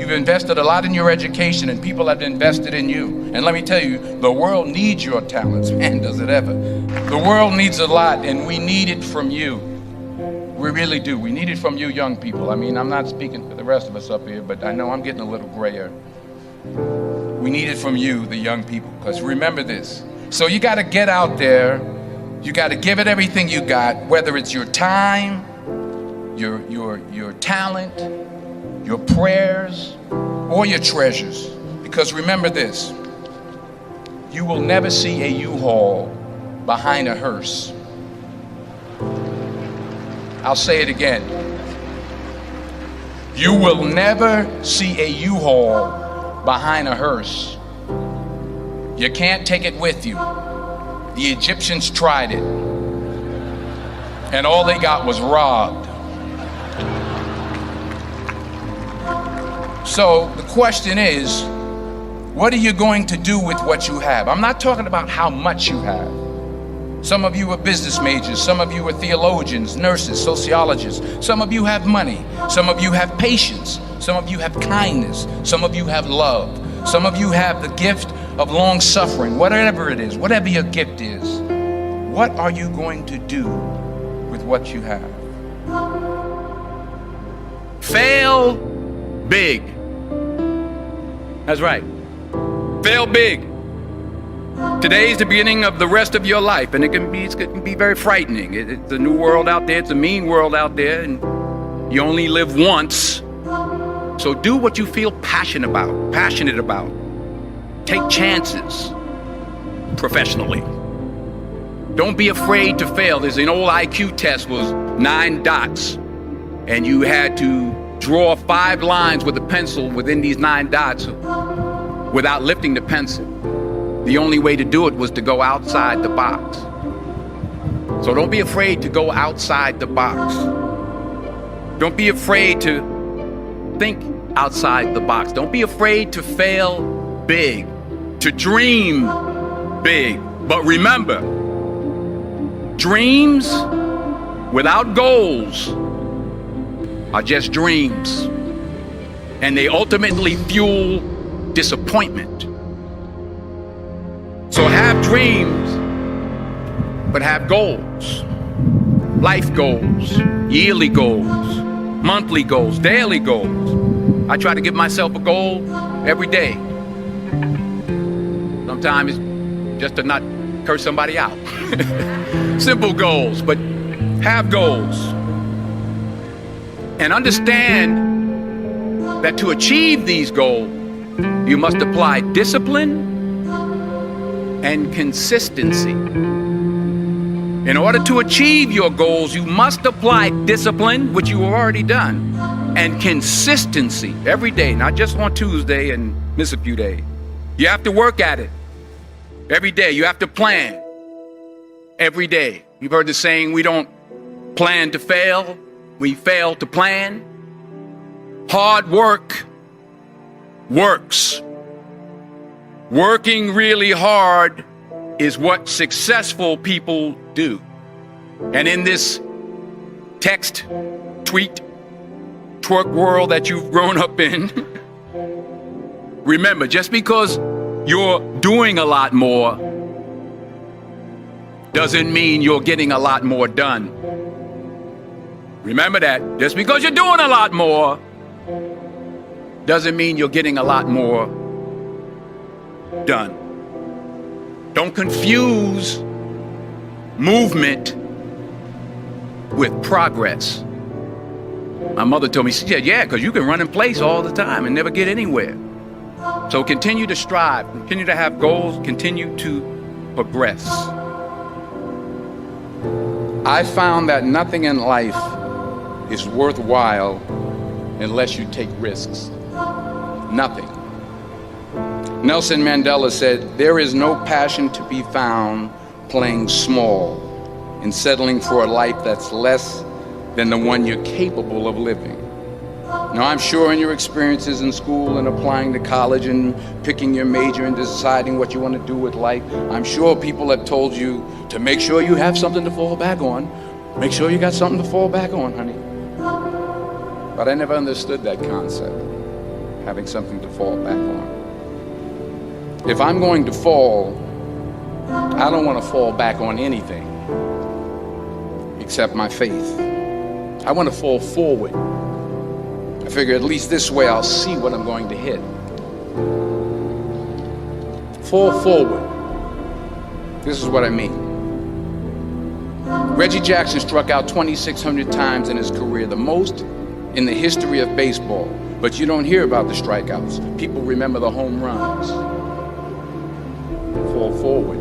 You've invested a lot in your education, and people have invested in you. And let me tell you, the world needs your talents. Man, does it ever. The world needs a lot, and we need it from you. We really do. We need it from you young people. I mean, I'm not speaking for the rest of us up here, but I know I'm getting a little grayer. We need it from you, the young people, because remember this. So you got to get out there. You got to give it everything you got, whether it's your time, your talent, your prayers, or your treasures. Because remember this, you will never see a U-Haul behind a hearse. I'll say it again. You will never see a U-Haul behind a hearse. You can't take it with you. The Egyptians tried it, and all they got was robbed. So the question is, what are you going to do with what you have? I'm not talking about how much you have. Some of you are business majors, some of you are theologians, nurses, sociologists. Some of you have money, some of you have patience, some of you have kindness, some of you have love, some of you have the gift of long suffering. Whatever it is, whatever your gift is, what are you going to do with what you have? Fail big. That's right. Fail big. Today's the beginning of the rest of your life, and it can be very frightening. It's a new world out there. It's a mean world out there, and you only live once. So do what you feel passionate about. Take chances professionally. Don't be afraid to fail. There's an old IQ test, was 9 dots, and you had to draw 5 lines with a pencil within these 9 dots without lifting the pencil. The only way to do it was to go outside the box. So don't be afraid to go outside the box. Don't be afraid to think outside the box. Don't be afraid to fail big, to dream big. But remember, dreams without goals are just dreams, and they ultimately fuel disappointment. So have dreams, but have goals. Life goals, yearly goals, monthly goals, daily goals. I try to give myself a goal every day. Sometimes it's just to not curse somebody out. Simple goals, but have goals. And understand that to achieve these goals, you must apply discipline and consistency. In order to achieve your goals, you must apply discipline, which you have already done, and consistency every day, not just on Tuesday and miss a few days. You have to work at it every day. You have to plan every day. You've heard the saying, we don't plan to fail, we fail to plan. Hard work works. Working really hard is what successful people do. And in this text, tweet, twerk world that you've grown up in, remember, just because you're doing a lot more doesn't mean you're getting a lot more done. Remember that. Just because you're doing a lot more doesn't mean you're getting a lot more done. Don't confuse movement with progress. My mother told me, she said, yeah, because you can run in place all the time and never get anywhere. So continue to strive, continue to have goals, continue to progress. I found that nothing in life is worthwhile unless you take risks. Nothing. Nelson Mandela said, there is no passion to be found playing small and settling for a life that's less than the one you're capable of living. Now, I'm sure in your experiences in school and applying to college and picking your major and deciding what you want to do with life, I'm sure people have told you to make sure you have something to fall back on. Make sure you got something to fall back on, honey. But I never understood that concept. having something to fall back on. If I'm going to fall, I don't want to fall back on anything except my faith. I want to fall forward. I figure at least this way I'll see what I'm going to hit. Fall forward. This is what I mean. Reggie Jackson struck out 2,600 times in his career, the most in the history of baseball. But you don't hear about the strikeouts. People remember the home runs. Fall forward.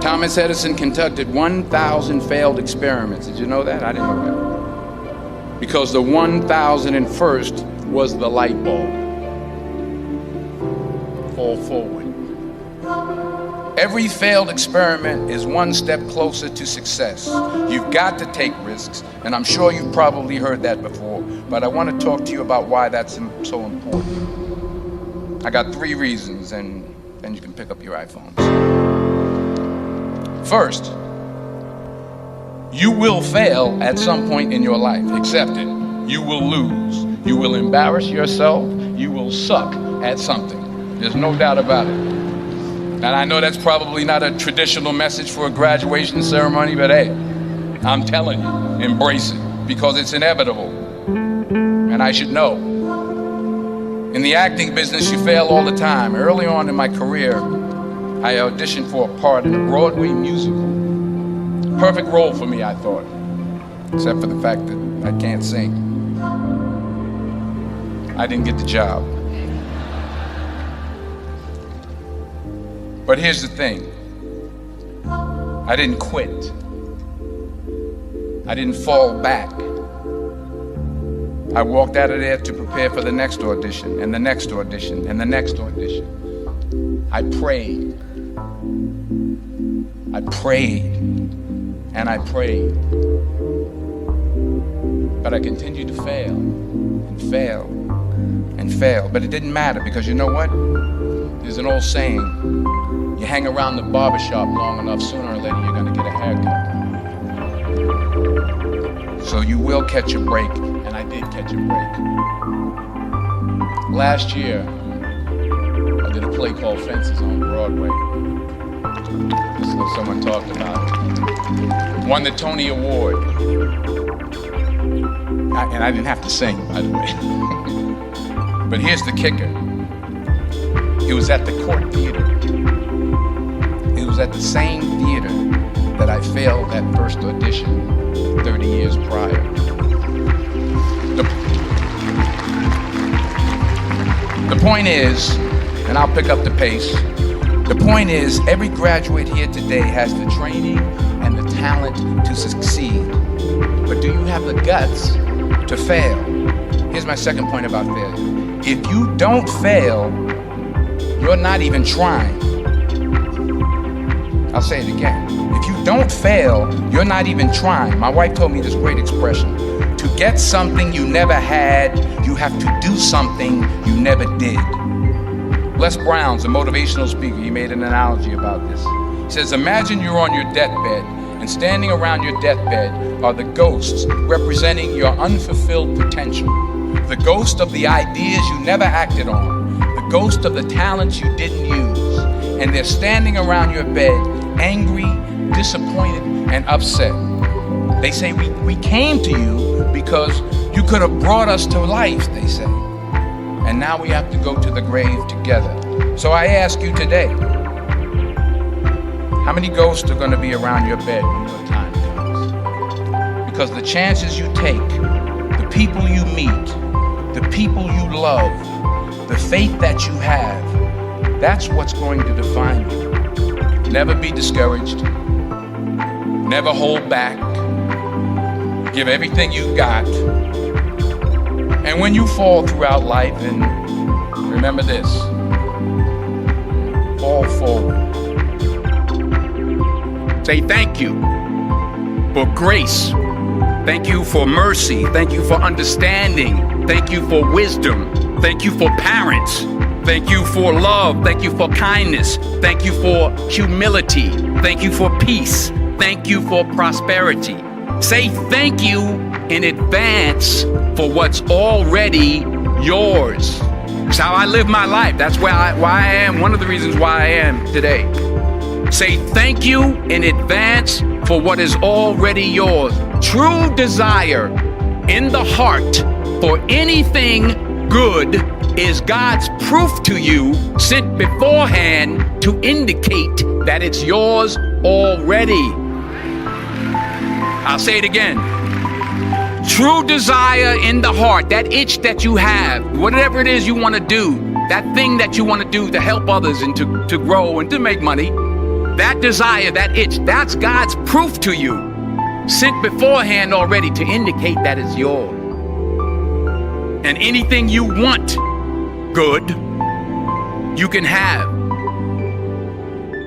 Thomas Edison conducted 1,000 failed experiments. Did you know that? I didn't know that. Because the 1,001st was the light bulb. Fall forward. Every failed experiment is one step closer to success. You've got to take risks, and I'm sure you've probably heard that before, but I want to talk to you about why that's so important. I got 3 reasons, and then you can pick up your iPhones. First, you will fail at some point in your life. Accept it. You will lose. You will embarrass yourself. You will suck at something. There's no doubt about it. And I know that's probably not a traditional message for a graduation ceremony, but hey, I'm telling you, embrace it, because it's inevitable. And I should know. In the acting business, you fail all the time. Early on in my career, I auditioned for a part in a Broadway musical. Perfect role for me, I thought, except for the fact that I can't sing. I didn't get the job. But here's the thing. I didn't quit. I didn't fall back. I walked out of there to prepare for the next audition, and the next audition, and the next audition. I prayed. I prayed. And I prayed. But I continued to fail, and fail, and fail. But it didn't matter, because you know what? There's an old saying. You hang around the barbershop long enough, sooner or later you're going to get a haircut. So you will catch a break, and I did catch a break. Last year, I did a play called Fences on Broadway. This is what someone talked about it. Won the Tony Award. And I didn't have to sing, by the way. But here's the kicker. It was at the Court Theater. It was at the same theater that I failed that first audition 30 years prior. The point is, and I'll pick up the pace, the point is every graduate here today has the training and the talent to succeed. But do you have the guts to fail? Here's my second point about failure. If you don't fail, you're not even trying. I'll say it again. If you don't fail, you're not even trying. My wife told me this great expression. To get something you never had, you have to do something you never did. Les Brown's a motivational speaker. He made an analogy about this. He says, imagine you're on your deathbed, and standing around your deathbed are the ghosts representing your unfulfilled potential. The ghost of the ideas you never acted on. The ghost of the talents you didn't use. And they're standing around your bed, angry, disappointed, and upset. They say, we came to you because you could have brought us to life, they say. And now we have to go to the grave together. So I ask you today, how many ghosts are going to be around your bed when your time comes? Because the chances you take, the people you meet, the people you love, the faith that you have, that's what's going to define you. Never be discouraged. Never hold back. Give everything you got. And when you fall throughout life, and remember this, fall forward. Say thank you for grace. Thank you for mercy. Thank you for understanding. Thank you for wisdom. Thank you for parents. Thank you for love. Thank you for kindness. Thank you for humility. Thank you for peace. Thank you for prosperity. Say thank you in advance for what's already yours. It's how I live my life. That's why I am, one of the reasons why I am today. Say thank you in advance for what is already yours. True desire in the heart for anything good is God's proof to you, sent beforehand to indicate that it's yours already. I'll say it again. True desire in the heart, that itch that you have, whatever it is you want to do, that thing that you want to do to help others and to grow and to make money, that desire, that itch, that's God's proof to you, sent beforehand already to indicate that it's yours. And anything you want good, you can have.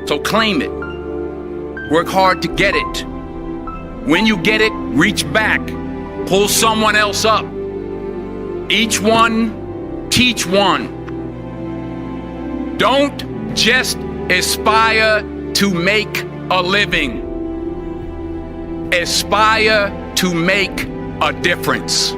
So claim it. Work hard to get it. When you get it, reach back. Pull someone else up. Each one, teach one. Don't just aspire to make a living. Aspire to make a difference.